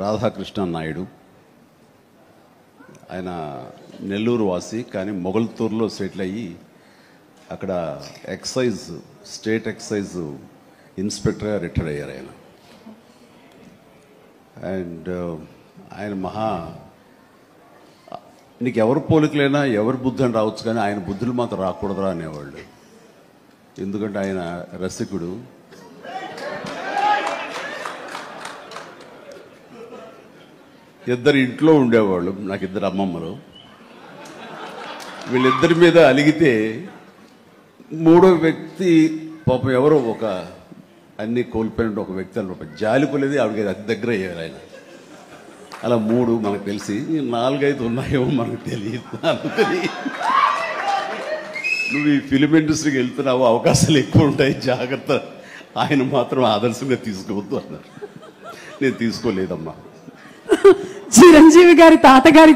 రాధాకృష్ణ నాయుడు. ఆయన నెల్లూరు వాసి, కానీ మొగల్తూరులో సెటిల్ అయ్యి అక్కడ స్టేట్ ఎక్సైజ్ ఇన్స్పెక్టర్గా రిటైర్ అయ్యారు ఆయన. అండ్ ఆయన నీకు ఎవరు పోలికలైనా ఎవరి బుద్ధి అని రావచ్చు, కానీ ఆయన బుద్ధులు మాత్రం రాకూడదురా అనేవాళ్ళు. ఎందుకంటే ఆయన రసికుడు. ఇద్దరు ఇంట్లో ఉండేవాళ్ళు, నాకు ఇద్దరు అమ్మమ్మలు. వీళ్ళిద్దరి మీద అలిగితే మూడో వ్యక్తి పాపం ఎవరో అన్ని కోల్పోయిన ఒక వ్యక్తి అని జాలిపోలేదు, ఆవిడకి అతి దగ్గర అయ్యారు ఆయన. అలా 3 మనకు తెలిసి 4-5 ఉన్నాయేమో మనకు తెలియదు. అందుకని నువ్వు ఈ ఫిలిం ఇండస్ట్రీకి వెళ్తున్నావు, అవకాశాలు ఎక్కువ ఉంటాయి, జాగ్రత్త. ఆయన మాత్రం ఆదర్శంగా తీసుకోవద్దు అన్నారు. నేను తీసుకోలేదమ్మా. చిరంజీవి గారి తాతగారి